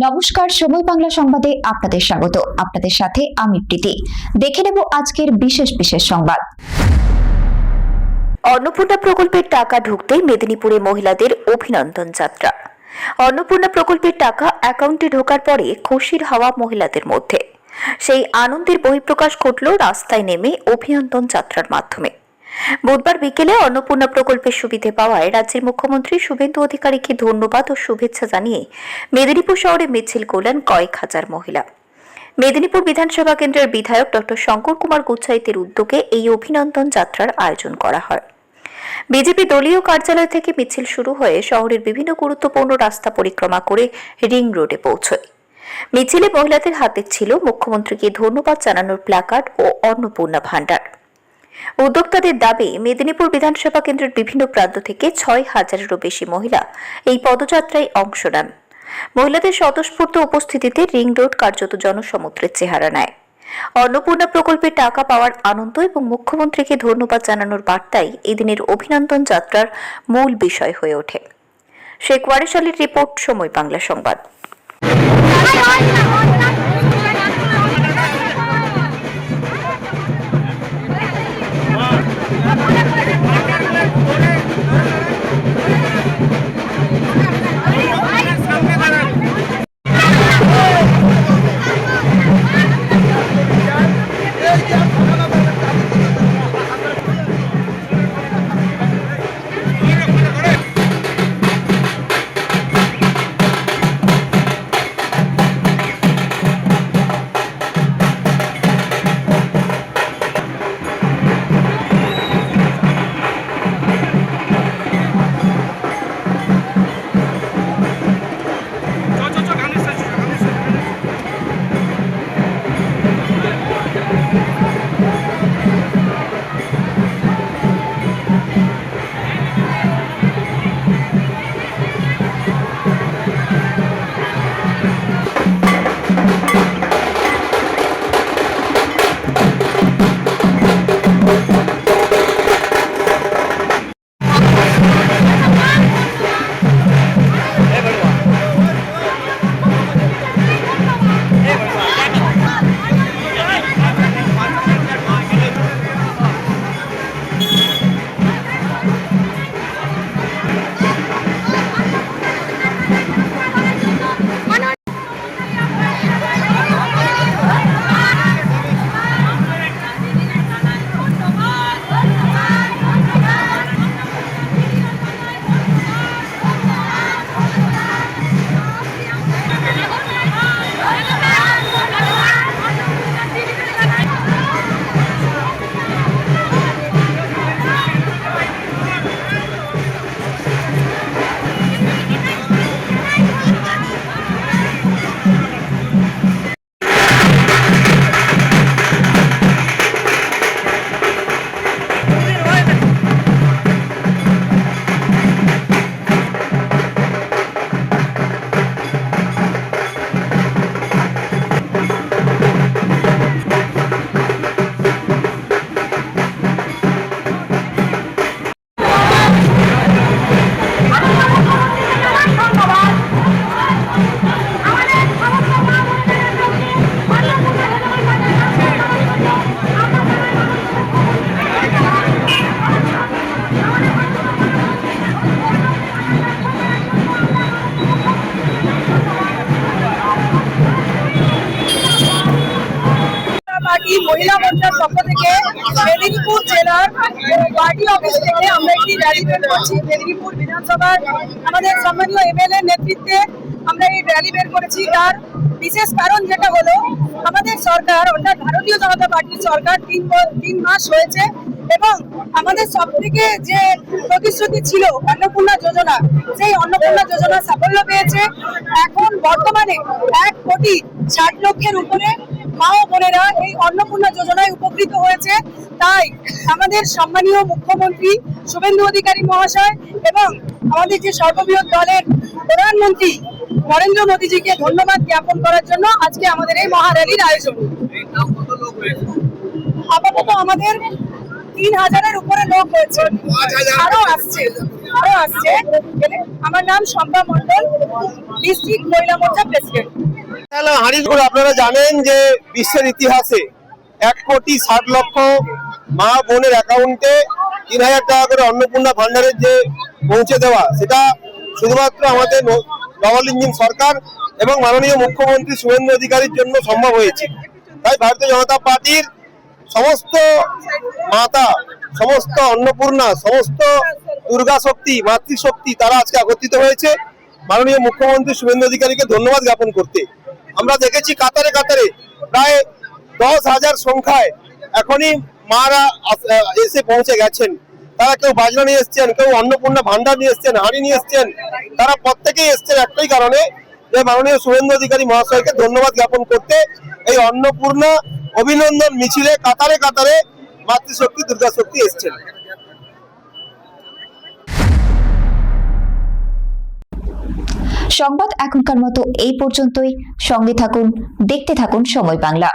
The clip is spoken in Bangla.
নমস্কার, সময় বাংলা সংবাদে আপনাদের স্বাগত। আপনাদের সাথে আমি প্রীতি। দেখে নেব আজকের বিশেষ সংবাদ। অন্নপূর্ণা প্রকল্পের টাকা ঢুকতেই মেদিনীপুরে মহিলাদের অভিনন্দন যাত্রা। অন্নপূর্ণা প্রকল্পের টাকা অ্যাকাউন্টে ঢোকার পরে খুশির হাওয়া মহিলাদের মধ্যে। সেই আনন্দের বহিঃপ্রকাশ ঘটল রাস্তায় নেমে অভিনন্দন যাত্রার মাধ্যমে। বুধবার বিকেলে অন্নপূর্ণা প্রকল্পের সুবিধে পাওয়ায় রাজ্যের মুখ্যমন্ত্রী শুভেন্দু অধিকারীকে ধন্যবাদ ও শুভেচ্ছা জানিয়ে মেদিনীপুর শহরে মিছিল করলেন কয়েক হাজার মহিলা। মেদিনীপুর বিধানসভা কেন্দ্রের বিধায়ক ডক্টর শঙ্কর কুমার গুচ্ছাইতের উদ্যোগে এই অভিনন্দন যাত্রার আয়োজন করা হয়। বিজেপি দলীয় কার্যালয় থেকে মিছিল শুরু হয়ে শহরের বিভিন্ন গুরুত্বপূর্ণ রাস্তা পরিক্রমা করে রিং রোডে পৌঁছয়। মিছিলে মহিলাদের হাতে ছিল মুখ্যমন্ত্রীকে ধন্যবাদ জানানোর প্ল্যাকার্ড ও অন্নপূর্ণা ভাণ্ডার। উদ্যোক্তাদের দাবি, মেদিনীপুর বিধানসভা কেন্দ্রের বিভিন্ন প্রান্ত থেকে ৬,০০০-এরও বেশি মহিলা এই পদযাত্রায় অংশ নেন। মহিলাদের স্বতঃস্ফূর্ত উপস্থিতিতে রিং রোড কার্যত জনসমুদ্রের চেহারা নেয়। অন্নপূর্ণা প্রকল্পের টাকা পাওয়ার আনন্দ এবং মুখ্যমন্ত্রীকে ধন্যবাদ জানানোর বার্তাই এদিনের অভিনন্দন যাত্রার মূল বিষয় হয়ে ওঠে। শেখ ওয়ারিস আলীর রিপোর্ট, সময় বাংলা সংবাদ। মহিলা মোর্চার পক্ষ থেকে মেদিনীপুর জেলার পার্টি অফিস থেকে আমরা একটি র্যালি বের করছি। মেদিনীপুর বিধানসভার আমাদের সম্মানীয় এমএলএ নেতৃত্বে আমরা এই র্যালি বের করেছি। তার বিশেষ কারণ যেটা হলো, আমাদের সরকার অর্থাৎ ভারতীয় জনতা পার্টির সরকার 3 মাস হয়েছে এবং আমাদের সব থেকে যে প্রতিশ্রুতি ছিল অন্নপূর্ণা যোজনা, সেই অন্নপূর্ণা যোজনা সাফল্য পেয়েছে। এখন বর্তমানে 1,60,00,000 উপরে মা ও বোনেরা এই অন্নপূর্ণা যোজনায় উপকৃত হয়েছে। তাই আমাদের সম্মানীয় মুখ্যমন্ত্রী শুভেন্দু অধিকারী মহাশয় এবং আমাদের যে সর্ববৃহৎ দলের প্রধানমন্ত্রী নরেন্দ্র মোদীজিকে ধন্যবাদ জ্ঞাপন করার জন্য আজকে আমাদের এই মহার্যালির আয়োজন। আপাতত আমাদের 3,000-এর উপরে লোক হয়েছে, আরো আসছে। আরো আসছে। আমার নাম শম্পা মণ্ডল, ডিস্ট্রিক্ট মহিলা মোর্চা প্রেসিডেন্ট। হারিশপুর আপনারা জানেন যে বিশ্বের ইতিহাসে 1,60,00,000 মা বোনের অ্যাকাউন্টে 3,000 টাকা করে অন্নপূর্ণা ভান্ডারের যে পৌঁছে দেওয়া, সেটা শুধুমাত্র আমাদের ডবল ইঞ্জিন সরকার এবং মাননীয় মুখ্যমন্ত্রী শুভেন্দু অধিকারীর জন্য সম্ভব হয়েছে। তাই ভারতীয় জনতা পার্টির সমস্ত মাতা, সমস্ত অন্নপূর্ণা, সমস্ত দুর্গা শক্তি, মাতৃশক্তি তারা আজকে একত্রিত হয়েছে মাননীয় মুখ্যমন্ত্রী শুভেন্দু অধিকারীকে ধন্যবাদ জ্ঞাপন করতে। আমরা দেখেছি কাতারে কাতারে প্রায় 10,000 সংখ্যায় এখনই মারা এসে পৌঁছে গেছেন। তারা কেউ বাজনা নিয়ে এসছেন, কেউ অন্নপূর্ণা ভান্ডার নিয়ে এসছেন, হাঁড়ি নিয়ে এসছেন। তারা প্রত্যেকেই এসছেন একটাই কারণে, যে মাননীয় শুভেন্দু অধিকারী মহাশয়কে ধন্যবাদ জ্ঞাপন করতে। এই অন্নপূর্ণা অভিনন্দন মিছিলে কাতারে কাতারে মাতৃশক্তি, দুর্গা শক্তি এসছেন। সংবাদ এখনকার মতো এই পর্যন্তই। সঙ্গে থাকুন, দেখতে থাকুন সময় বাংলা।